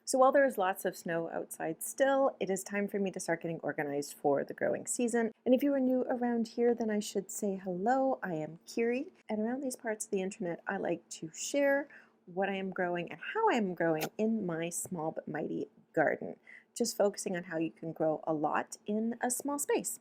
So while there is lots of snow outside still, it is time for me to start getting organized for the growing season. And if you are new around here, then I should say hello. I am Kiri, and around these parts of the internet, I like to share what I am growing and how I am growing in my small but mighty garden, just focusing on how you can grow a lot in a small space,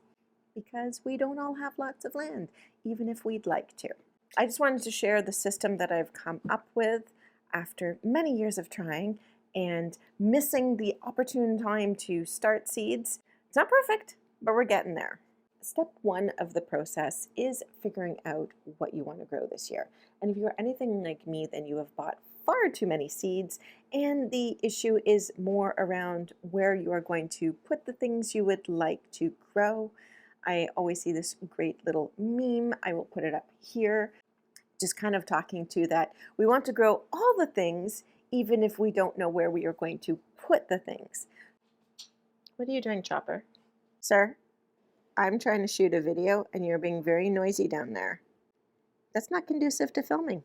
because we don't all have lots of land, even if we'd like to. I just wanted to share the system that I've come up with after many years of trying and missing the opportune time to start seeds. It's not perfect, but we're getting there. Step one of the process is figuring out what you want to grow this year. And if you're anything like me, then you have bought far too many seeds, and the issue is more around where you are going to put the things you would like to grow. I always see this great little meme. I will put it up here, just kind of talking to that we want to grow all the things even if we don't know where we are going to put the things. What are you doing, Chopper? Sir, I'm trying to shoot a video and you're being very noisy down there. That's not conducive to filming.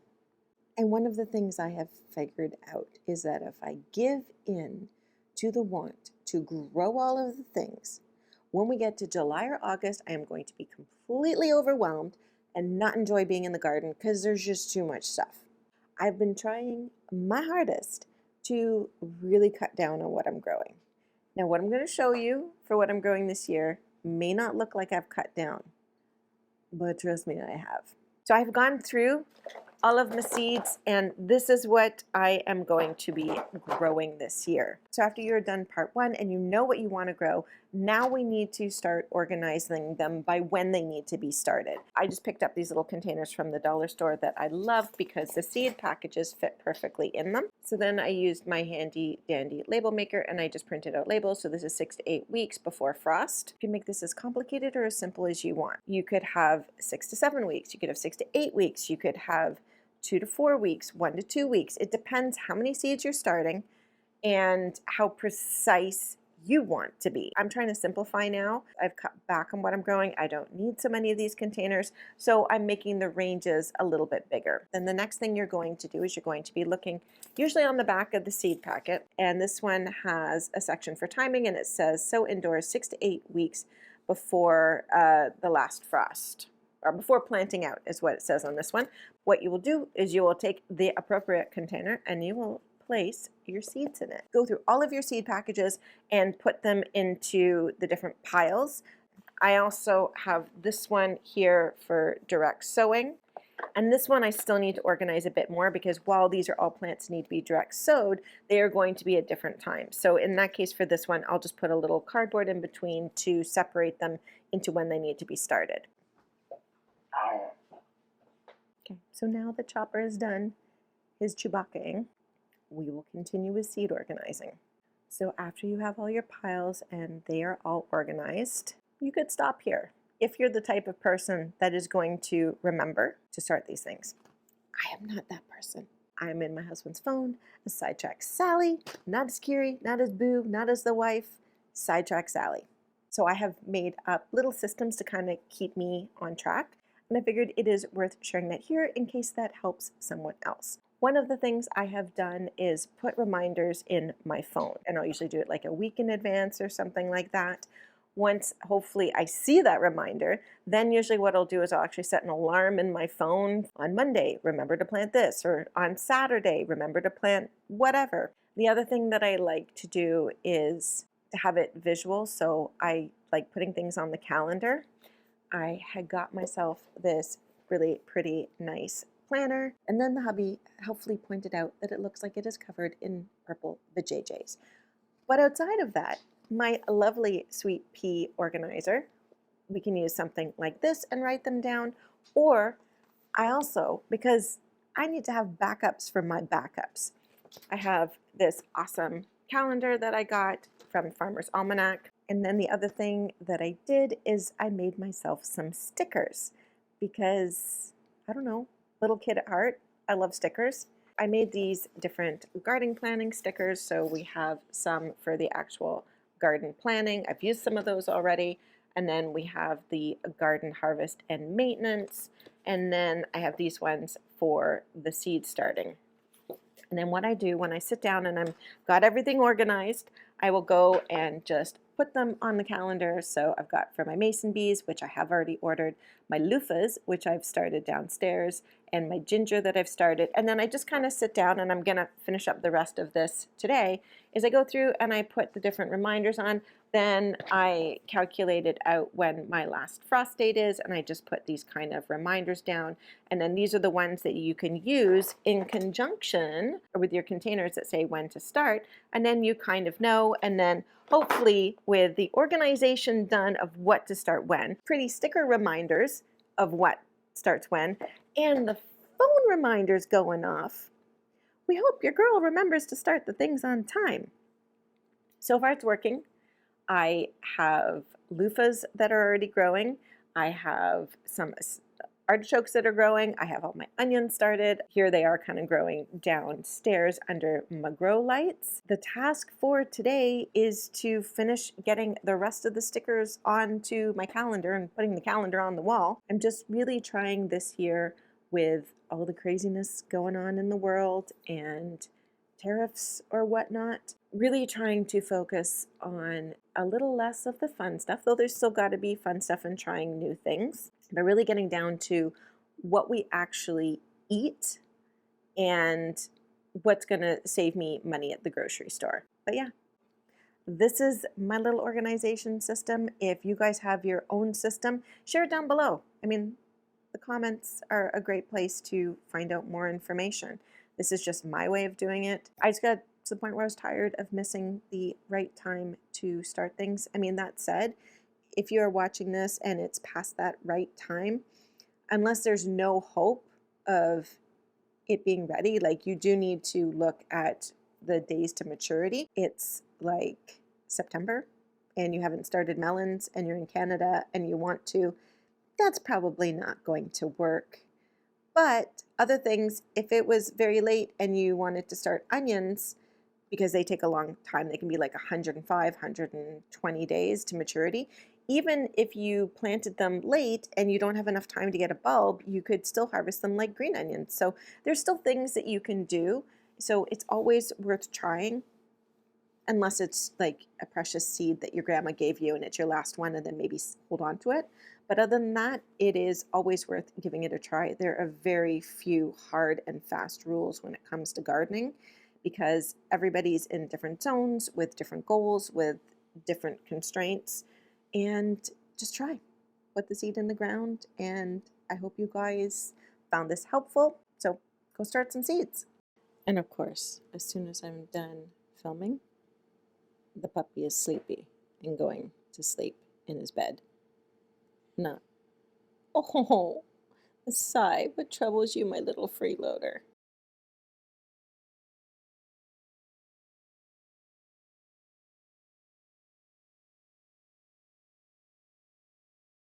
And one of the things I have figured out is that if I give in to the want to grow all of the things, when we get to July or August, I am going to be completely overwhelmed and not enjoy being in the garden because there's just too much stuff. I've been trying my hardest to really cut down on what I'm growing. Now, what I'm going to show you for what I'm growing this year may not look like I've cut down, but trust me, I have. So I've gone through all of my seeds, and this is what I am going to be growing this year. So after you're done part one and you know what you want to grow, now we need to start organizing them by when they need to be started. I just picked up these little containers from the dollar store that I love because the seed packages fit perfectly in them. So then I used my handy dandy label maker and I just printed out labels. So this is 6 to 8 weeks before frost. You can make this as complicated or as simple as you want. You could have 6 to 7 weeks. You could have 6 to 8 weeks. You could have 2 to 4 weeks, 1 to 2 weeks. It depends how many seeds you're starting and how precise you want to be. I'm trying to simplify now. I've cut back on what I'm growing. I don't need so many of these containers, so I'm making the ranges a little bit bigger. Then the next thing you're going to do is you're going to be looking usually on the back of the seed packet, and this one has a section for timing, and it says sow indoors 6 to 8 weeks before the last frost, or before planting out is what it says on this one. What you will do is you will take the appropriate container and you will place your seeds in it. Go through all of your seed packages and put them into the different piles. I also have this one here for direct sowing. And this one I still need to organize a bit more because while these are all plants need to be direct sowed, they are going to be at different times. So in that case for this one, I'll just put a little cardboard in between to separate them into when they need to be started. Okay, so now the Chopper is done his Chewbacca-ing, we will continue with seed organizing. So after you have all your piles and they are all organized, you could stop here if you're the type of person that is going to remember to start these things. I am not that person. I'm in my husband's phone, a sidetrack Sally, not as Kiri, not as Boo, not as the wife, sidetrack Sally. So I have made up little systems to kind of keep me on track, and I figured it is worth sharing that here in case that helps someone else. One of the things I have done is put reminders in my phone, and I'll usually do it like a week in advance or something like that. Once hopefully I see that reminder, then usually what I'll do is I'll actually set an alarm in my phone. On Monday, remember to plant this, or on Saturday, remember to plant whatever. The other thing that I like to do is to have it visual, so I like putting things on the calendar. I had got myself this really pretty nice planner, and then the hubby helpfully pointed out that it looks like it is covered in purple vajayjays. But outside of that, my lovely sweet pea organizer, we can use something like this and write them down, or I also, because I need to have backups for my backups, I have this awesome calendar that I got from Farmer's Almanac. And then the other thing that I did is I made myself some stickers because, I don't know, little kid at heart, I love stickers. I made these different garden planning stickers, so we have some for the actual garden planning. I've used some of those already. And then we have the garden harvest and maintenance. And then I have these ones for the seed starting. And then what I do when I sit down and I've got everything organized, I will go and just put them on the calendar. So I've got for my mason bees, which I have already ordered, my loofahs, which I've started downstairs, and my ginger that I've started. And then I just kind of sit down, and I'm going to finish up the rest of this today, is I go through and I put the different reminders on. Then I calculated out when my last frost date is, and I just put these kind of reminders down. And then these are the ones that you can use in conjunction with your containers that say when to start. And then you kind of know, and then hopefully with the organization done of what to start when, pretty sticker reminders of what starts when, and the phone reminders going off, we hope your girl remembers to start the things on time. So far it's working. I have loofahs that are already growing. I have some artichokes that are growing. I have all my onions started. Here they are kind of growing downstairs under my grow lights. The task for today is to finish getting the rest of the stickers onto my calendar and putting the calendar on the wall. I'm just really trying this year with all the craziness going on in the world and tariffs or whatnot, really trying to focus on a little less of the fun stuff, though there's still got to be fun stuff and trying new things, but really getting down to what we actually eat and what's going to save me money at the grocery store. But yeah, this is my little organization system. If you guys have your own system, share it down below. I mean, the comments are a great place to find out more information. This is just my way of doing it. I just got to the point where I was tired of missing the right time to start things. I mean, that said, if you are watching this and it's past that right time, unless there's no hope of it being ready, like you do need to look at the days to maturity. It's like September and you haven't started melons and you're in Canada and you want to, that's probably not going to work. But other things, if it was very late and you wanted to start onions, because they take a long time, they can be like 105, 120 days to maturity. Even if you planted them late and you don't have enough time to get a bulb, you could still harvest them like green onions. So there's still things that you can do. So it's always worth trying, unless it's like a precious seed that your grandma gave you and it's your last one, and then maybe hold on to it. But other than that, it is always worth giving it a try. There are very few hard and fast rules when it comes to gardening, because everybody's in different zones with different goals, with different constraints, and just try. Put the seed in the ground, and I hope you guys found this helpful. So go start some seeds. And of course, as soon as I'm done filming, the puppy is sleepy and going to sleep in his bed. Not, oh, a sigh, what troubles you, my little freeloader?